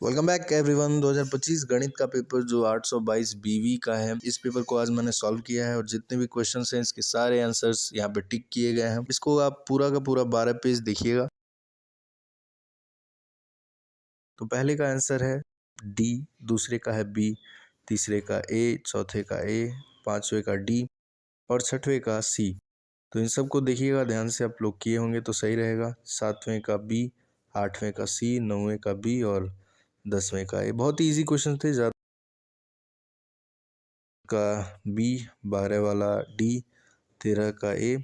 Welcome back everyone. 2025 गणित का paper जो 822 बीवी का है, इस पेपर को आज मैंने सॉल्व किया है और जितने भी क्वेश्चंस हैं इसके सारे आंसर्स यहाँ पे टिक किए गए हैं। इसको आप पूरा का पूरा 12 पेज देखिएगा। तो पहले का आंसर है डी, दूसरे का है बी, तीसरे का ए, चौथे का ए, पांचवे का डी और छठवें का सी। तो इन सबको देखिएगा ध्यान से, आप लोग किए होंगे तो सही रहेगा। सातवें का बी, आठवें का सी, नौवें का बी और 10वें का ए। बहुत ही ईजी क्वेश्चन थे। ज़्यादा का बी, 12 वाला डी, 13 का ए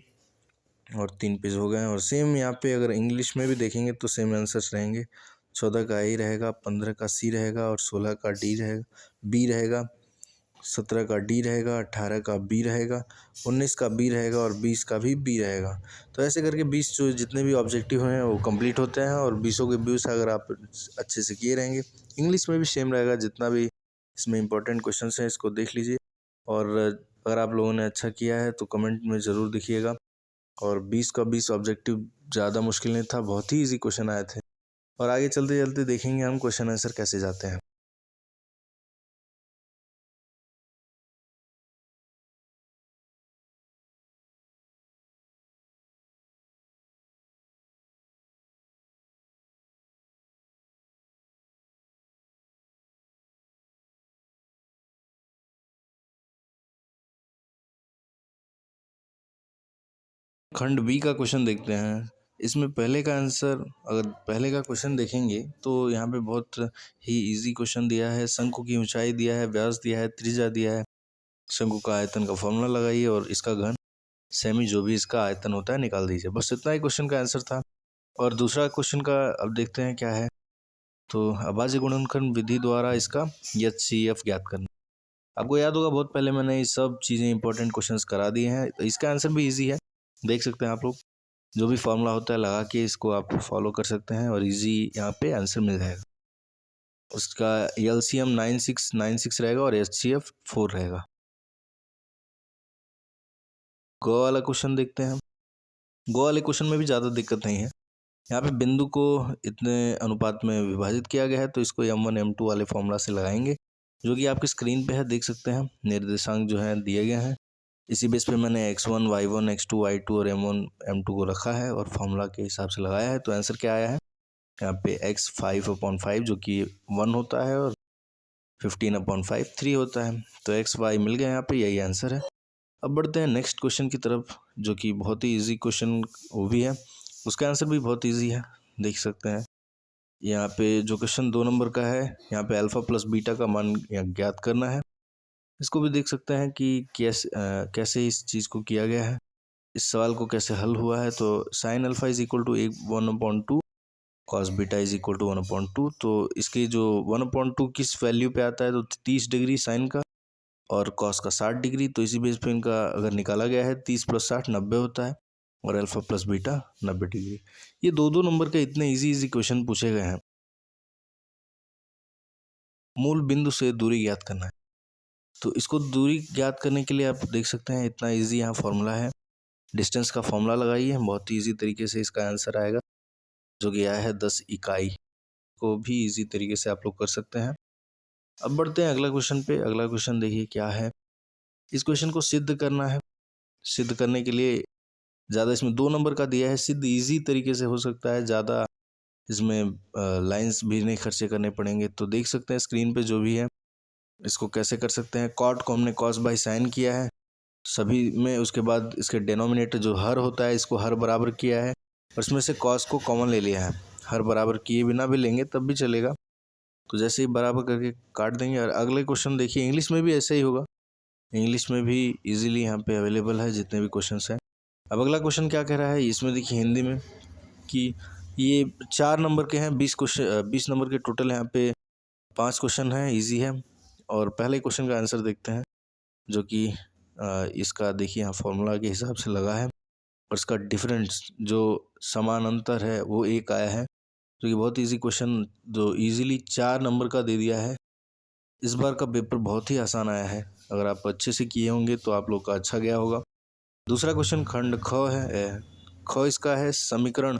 और 3 पेज हो गए हैं। और सेम यहाँ पे अगर इंग्लिश में भी देखेंगे तो सेम आंसर्स रहेंगे। 14 का ए रहेगा, 15 का सी रहेगा और 16 का डी रहेगा, बी रहेगा, 17 का डी रहेगा, 18 का बी रहेगा, 19 का बी रहेगा और 20 का भी बी रहेगा। तो ऐसे करके 20 जो जितने भी ऑब्जेक्टिव हैं वो कंप्लीट होते हैं और 20 के 20 अगर आप अच्छे से किए रहेंगे। इंग्लिश में भी सेम रहेगा, जितना भी इसमें इंपॉर्टेंट क्वेश्चन हैं इसको देख लीजिए। और अगर आप लोगों ने अच्छा किया है तो कमेंट में ज़रूर दिखिएगा। और 20 का 20 ऑब्जेक्टिव ज़्यादा मुश्किल नहीं था, बहुत ही ईजी क्वेश्चन आए थे। और आगे चलते चलते देखेंगे हम क्वेश्चन आंसर कैसे जाते हैं। खंड बी का क्वेश्चन देखते हैं। इसमें पहले का आंसर, अगर पहले का क्वेश्चन देखेंगे तो यहाँ पे बहुत ही इजी क्वेश्चन दिया है। शंकु की ऊंचाई दिया है, व्यास दिया है, त्रिज्या दिया है, शंकु का आयतन का फॉर्मूला लगाइए और इसका घन सेमी जो भी इसका आयतन होता है निकाल दीजिए। बस इतना ही क्वेश्चन का आंसर था। और दूसरा क्वेश्चन का अब देखते हैं क्या है। तो अभाज्य गुणनखंड विधि द्वारा इसका HCF ज्ञात करना। आपको याद होगा बहुत पहले मैंने ये सब चीज़ें इंपॉर्टेंट क्वेश्चंस करा दिए हैं। तो इसका आंसर भी इजी है, देख सकते हैं आप लोग। जो भी फॉर्मूला होता है लगा के इसको आप फॉलो कर सकते हैं और इजी यहाँ पे आंसर मिल जाएगा। उसका LCM 9696 रहेगा और HCF 4 रहेगा। गो वाला क्वेश्चन देखते हैं। गो वाले क्वेश्चन में भी ज़्यादा दिक्कत नहीं है। यहाँ पे बिंदु को इतने अनुपात में विभाजित किया गया है तो इसको M1 M2 वाले फॉर्मूला से लगाएंगे, जो कि आपकी स्क्रीन पे है, देख सकते हैं। निर्देशांक जो है दिए गए हैं, इसी बेस पे मैंने x1 y1 x2 y2 और m1 m2 को रखा है और फॉर्मूला के हिसाब से लगाया है। तो आंसर क्या आया है यहाँ पे x 5/5 जो कि 1 होता है और 15/5 3 होता है। तो x y मिल गया यहाँ पे, यही आंसर है। अब बढ़ते हैं नेक्स्ट क्वेश्चन की तरफ, जो कि बहुत ही ईजी क्वेश्चन वो भी है, उसका आंसर भी बहुत ईजी है, देख सकते हैं। यहाँ पे जो क्वेश्चन 2 नंबर का है, यहाँ पे अल्फा प्लस बीटा का मान ज्ञात करना है। इसको भी देख सकते हैं कि कैसे इस चीज़ को किया गया है, इस सवाल को कैसे हल हुआ है। तो sine alpha is equal to 1/2, cos beta is equal to 1/2। तो इसके जो 1/2 किस वैल्यू पे आता है, तो 30 डिग्री साइन का और कॉस का 60 डिग्री। तो इसी बेस पे इनका अगर निकाला गया है 30 + 60 90 होता है और अल्फा प्लस बीटा 90 डिग्री। ये दो नंबर के इतने इजी क्वेश्चन पूछे गए हैं। मूल बिंदु से दूरी ज्ञात करना है। तो इसको दूरी ज्ञात करने के लिए आप देख सकते हैं इतना इजी यहाँ फॉर्मूला है। डिस्टेंस का फॉर्मूला लगाइए, बहुत ही ईजी तरीके से इसका आंसर आएगा, जो कि आया है 10 इकाई। को भी इजी तरीके से आप लोग कर सकते हैं। अब बढ़ते हैं अगला क्वेश्चन पे। अगला क्वेश्चन देखिए क्या है। इस क्वेश्चन को सिद्ध करना है। सिद्ध करने के लिए ज़्यादा इसमें 2 नंबर का दिया है, सिद्ध इजी तरीके से हो सकता है, ज़्यादा इसमें लाइंस भी नहीं खर्चे करने पड़ेंगे। तो देख सकते हैं स्क्रीन पे जो भी है, इसको कैसे कर सकते हैं। कॉट को हमने कॉस बाई साइन किया है सभी में, उसके बाद इसके डिनोमिनेटर जो हर होता है इसको हर बराबर किया है और इसमें से कॉस को कॉमन ले लिया है। हर बराबर किए बिना भी लेंगे तब भी चलेगा। तो जैसे ही बराबर करके काट देंगे। और अगले क्वेश्चन देखिए, इंग्लिश में भी ऐसे ही होगा। इंग्लिश में भी इजीली यहाँ पे अवेलेबल है जितने भी क्वेश्चंस हैं। अब अगला क्वेश्चन क्या कह रहा है, इसमें देखिए हिंदी में कि ये 4 नंबर के हैं, 20 नंबर के टोटल यहाँ पे 5 क्वेश्चन हैं, ईजी है। और पहले क्वेश्चन का आंसर देखते हैं, जो कि इसका देखिए यहाँ फॉर्मूला के हिसाब से लगा है और इसका डिफरेंस जो समान अंतर है वो 1 आया है। तो ये बहुत इजी क्वेश्चन जो इजीली 4 नंबर का दे दिया है। इस बार का पेपर बहुत ही आसान आया है, अगर आप अच्छे से किए होंगे तो आप लोग का अच्छा गया होगा। दूसरा क्वेश्चन खंड ख है। ख इसका है समीकरण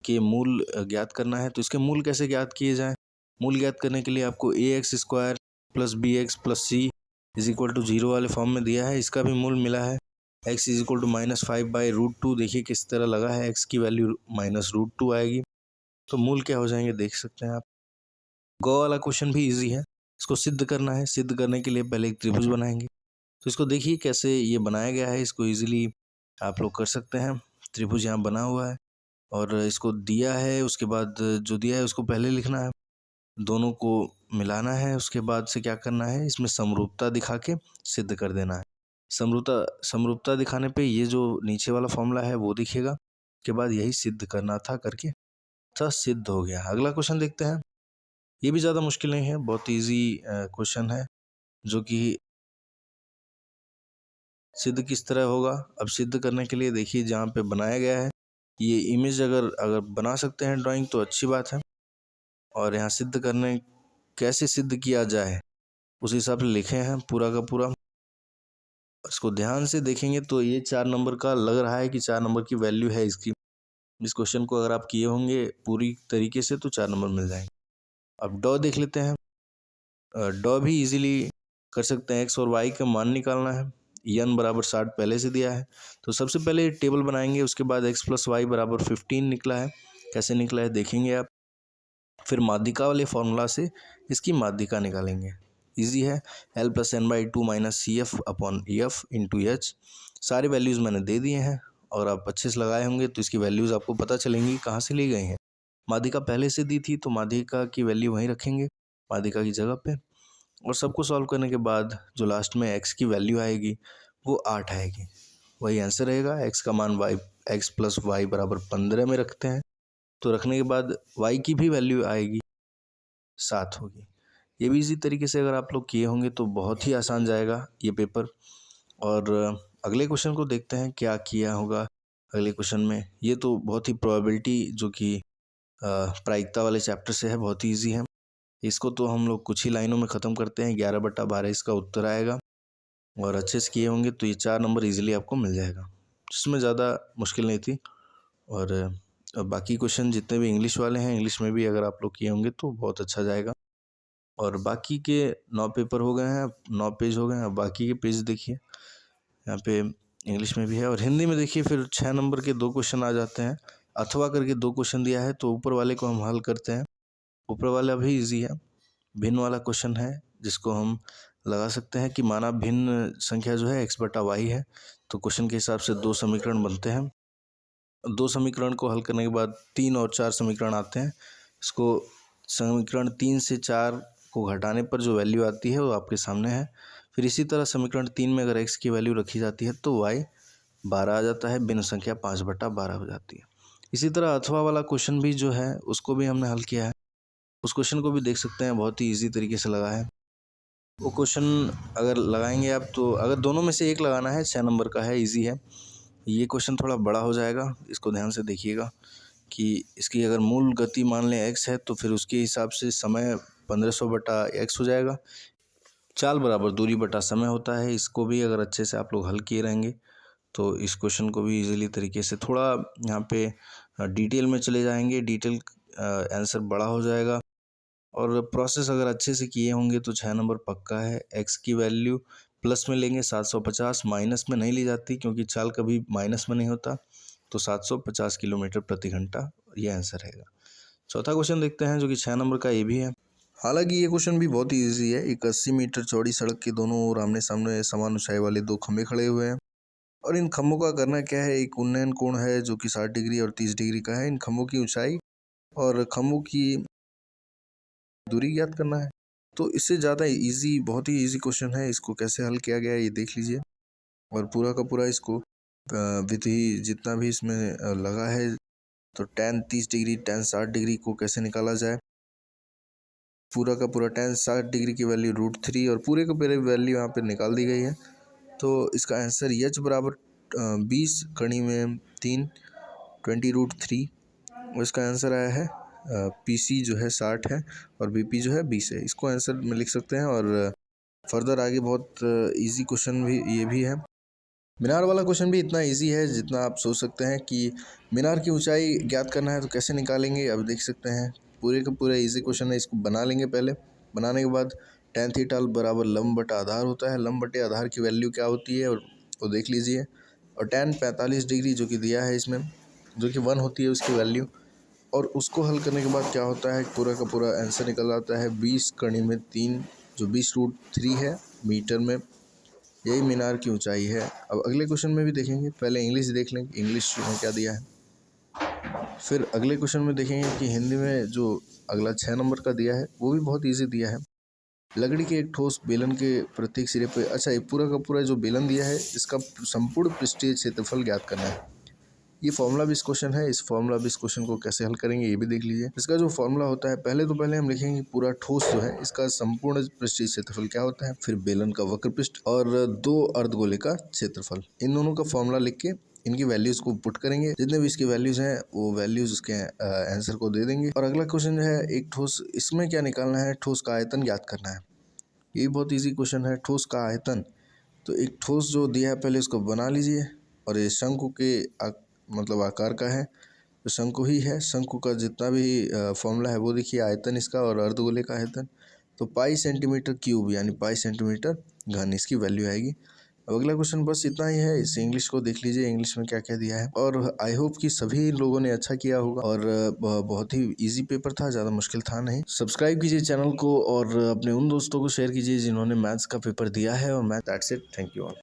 के मूल ज्ञात करना है। तो इसके मूल कैसे ज्ञात किए जाएँ, मूल ज्ञात करने के लिए आपको ax² + bx + c = 0 वाले फॉर्म में दिया है। इसका भी मूल मिला है x = -5/√2। देखिए किस तरह लगा है, x की वैल्यू -√2 आएगी। तो मूल क्या हो जाएंगे देख सकते हैं आप। गौ वाला क्वेश्चन भी इजी है, इसको सिद्ध करना है। सिद्ध करने के लिए पहले एक त्रिभुज बनाएंगे। तो इसको देखिए कैसे ये बनाया गया है, इसको इजीली आप लोग कर सकते हैं। त्रिभुज यहाँ बना हुआ है और इसको दिया है, उसके बाद जो दिया है उसको पहले लिखना है, दोनों को मिलाना है। उसके बाद से क्या करना है, इसमें समरूपता दिखा के सिद्ध कर देना है। समरूपता दिखाने पे ये जो नीचे वाला फॉर्मूला है वो दिखेगा। उसके बाद यही सिद्ध करना था करके अच्छा सिद्ध हो गया। अगला क्वेश्चन देखते हैं। ये भी ज़्यादा मुश्किल नहीं है, बहुत ईजी क्वेश्चन है जो कि सिद्ध किस तरह होगा। अब सिद्ध करने के लिए देखिए जहाँ पे बनाया गया है ये इमेज अगर बना सकते हैं ड्राइंग तो अच्छी बात है। और यहाँ सिद्ध करने कैसे सिद्ध किया जाए उस हिसाब से लिखे हैं पूरा का पूरा। इसको ध्यान से देखेंगे तो ये 4 नंबर का लग रहा है कि 4 नंबर की वैल्यू है इसकी। इस क्वेश्चन को अगर आप किए होंगे पूरी तरीके से तो 4 नंबर मिल जाएंगे। अब डॉ देख लेते हैं। डॉ भी इजीली कर सकते हैं। x और y का मान निकालना है। n = 60 पहले से दिया है, तो सबसे पहले टेबल बनाएंगे। उसके बाद x + y = 15 निकला है। कैसे निकला है देखेंगे आप। फिर माध्यिका वाले फॉर्मूला से इसकी माध्यिका निकालेंगे। इजी है, l + n/2 - CF/F × h। सारे वैल्यूज़ मैंने दे दिए हैं और आप अच्छे से लगाए होंगे तो इसकी वैल्यूज़ आपको पता चलेंगी कहाँ से ली गई हैं। माध्यिका पहले से दी थी तो माध्यिका की वैल्यू वहीं रखेंगे माध्यिका की जगह पे। और सबको सॉल्व करने के बाद जो लास्ट में x की वैल्यू आएगी वो 8 आएगी। वही आंसर रहेगा। x का मान x + y = 15 में रखते हैं, तो रखने के बाद y की भी वैल्यू आएगी 7 होगी। ये भी इसी तरीके से अगर आप लोग किए होंगे तो बहुत ही आसान जाएगा ये पेपर। और अगले क्वेश्चन को देखते हैं क्या किया होगा अगले क्वेश्चन में। ये तो बहुत ही प्रोबेबिलिटी जो कि प्रायिकता वाले चैप्टर से है, बहुत ही ईजी है। इसको तो हम लोग कुछ ही लाइनों में ख़त्म करते हैं। 11/12 इसका उत्तर आएगा और अच्छे से किए होंगे तो ये 4 नंबर इजीली आपको मिल जाएगा, जिसमें ज़्यादा मुश्किल नहीं थी। और बाकी क्वेश्चन जितने भी इंग्लिश वाले हैं, इंग्लिश में भी अगर आप लोग किए होंगे तो बहुत अच्छा जाएगा। और बाकी के 9 पेपर हो गए हैं, 9 पेज हो गए हैं। अब बाकी के पेज देखिए, यहाँ पे इंग्लिश में भी है और हिंदी में देखिए। फिर 6 नंबर के 2 क्वेश्चन आ जाते हैं। अथवा करके 2 क्वेश्चन दिया है तो ऊपर वाले को हम हल करते हैं। ऊपर वाला भी ईजी है, भिन्न वाला क्वेश्चन है जिसको हम लगा सकते हैं कि माना भिन्न संख्या जो है x/y है, तो क्वेश्चन के हिसाब से 2 समीकरण बनते हैं। 2 समीकरण को हल करने के बाद 3 और 4 समीकरण आते हैं। इसको समीकरण 3 से 4 को घटाने पर जो वैल्यू आती है वो आपके सामने है। फिर इसी तरह समीकरण 3 में अगर x की वैल्यू रखी जाती है तो y 12 आ जाता है, भिन्न संख्या 5/12 हो जाती है। इसी तरह अथवा वाला क्वेश्चन भी जो है उसको भी हमने हल किया है। उस क्वेश्चन को भी देख सकते हैं, बहुत ही ईजी तरीके से लगा है। वो क्वेश्चन अगर लगाएंगे आप तो अगर दोनों में से एक लगाना है, 6 नंबर का है, ईजी है। ये क्वेश्चन थोड़ा बड़ा हो जाएगा, इसको ध्यान से देखिएगा कि इसकी अगर मूल गति मान लें x है तो फिर उसके हिसाब से समय 1500/x हो जाएगा। चाल बराबर दूरी बटा समय होता है। इसको भी अगर अच्छे से आप लोग हल किए रहेंगे तो इस क्वेश्चन को भी इजीली तरीके से, थोड़ा यहाँ पे डिटेल में चले जाएंगे, डिटेल आंसर बड़ा हो जाएगा। और प्रोसेस अगर अच्छे से किए होंगे तो 6 नंबर पक्का है। x की वैल्यू प्लस में लेंगे 750, माइनस में नहीं ली जाती क्योंकि चाल कभी माइनस में नहीं होता। तो 750 किलोमीटर प्रति घंटा ये आंसर रहेगा। चौथा क्वेश्चन देखते हैं जो कि 6 नंबर का ये भी है। हालांकि ये क्वेश्चन भी बहुत ही ईजी है। एक 80 मीटर चौड़ी सड़क के दोनों ओर आमने सामने समान ऊंचाई वाले 2 खंभे खड़े हुए हैं और इन खंभों का करना क्या है, एक उन्नयन कोण है जो कि 60 डिग्री और 30 डिग्री का है। इन खंभों की ऊंचाई और खंभों की दूरी ज्ञात करना है। तो इससे ज़्यादा इजी, बहुत ही इजी क्वेश्चन है। इसको कैसे हल किया गया है ये देख लीजिए और पूरा का पूरा इसको विधि जितना भी इसमें लगा है। तो tan 30 डिग्री, tan 60 डिग्री को कैसे निकाला जाए, पूरा का पूरा tan 60 डिग्री की वैल्यू √3 और पूरे के पूरे वैल्यू यहाँ पे निकाल दी गई है। तो इसका आंसर h = 20 कड़ी में 3 20√3 और इसका आंसर आया है PC जो है 60 है और BP जो है 20 है। इसको आंसर में लिख सकते हैं। और फर्दर आगे बहुत इजी क्वेश्चन भी ये भी है। मीनार वाला क्वेश्चन भी इतना इजी है जितना आप सोच सकते हैं कि मीनार की ऊंचाई ज्ञात करना है तो कैसे निकालेंगे, अब देख सकते हैं पूरे का पूरा इजी क्वेश्चन है, इसको बना लेंगे पहले। बनाने के बाद tan थीटा बराबर लंब बटा आधार होता है, लंब बटे आधार की वैल्यू क्या होती है और वो देख लीजिए। और tan 45 डिग्री जो कि दिया है इसमें, जो कि 1 होती है उसकी वैल्यू, और उसको हल करने के बाद क्या होता है, पूरा का पूरा आंसर निकल आता है 20 कड़ी में 3, जो 20√3 है मीटर में। यही मीनार की ऊंचाई है। अब अगले क्वेश्चन में भी देखेंगे, पहले इंग्लिश देख लेंगे, इंग्लिश में क्या दिया है, फिर अगले क्वेश्चन में देखेंगे कि हिंदी में जो अगला 6 नंबर का दिया है वो भी बहुत ईजी दिया है। लकड़ी के एक ठोस बेलन के प्रत्येक सिरे पे, अच्छा ये पूरा का पूरा जो बेलन दिया है इसका संपूर्ण पृष्ठीय क्षेत्रफल ज्ञात करना है। ये फॉर्मूला भी इस क्वेश्चन है, इस फॉर्मूला भी इस क्वेश्चन को कैसे हल करेंगे ये भी देख लीजिए। इसका जो फॉर्मूला होता है, पहले हम लिखेंगे पूरा ठोस जो है इसका संपूर्ण पृष्ठीय क्षेत्रफल क्या होता है, फिर बेलन का वक्र पृष्ठ और 2 अर्धगोले का क्षेत्रफल, इन दोनों का फॉर्मूला लिख के इनकी वैल्यूज को पुट करेंगे, जितने भी इसकी वैल्यूज हैं वो वैल्यूज उसके आंसर को दे देंगे। और अगला क्वेश्चन जो है एक ठोस, इसमें क्या निकालना है, ठोस का आयतन ज्ञात करना है। ये बहुत इजी क्वेश्चन है, ठोस का आयतन। तो एक ठोस जो दिया है पहले उसको बना लीजिए, और ये शंकु के मतलब आकार का है तो शंकु ही है। शंकु का जितना भी फॉर्मूला है वो देखिए, आयतन इसका और अर्धगोले का आयतन, तो पाई सेंटीमीटर क्यूब यानी पाई सेंटीमीटर घन इसकी वैल्यू आएगी। अब अगला क्वेश्चन बस इतना ही है। इस इंग्लिश को देख लीजिए, इंग्लिश में क्या क्या दिया है, और आई होप कि सभी लोगों ने अच्छा किया होगा, और बहुत ही इजी पेपर था, ज़्यादा मुश्किल था नहीं। सब्सक्राइब कीजिए चैनल को और अपने उन दोस्तों को शेयर कीजिए जिन्होंने मैथ्स का पेपर दिया है। और math that's it, thank you all.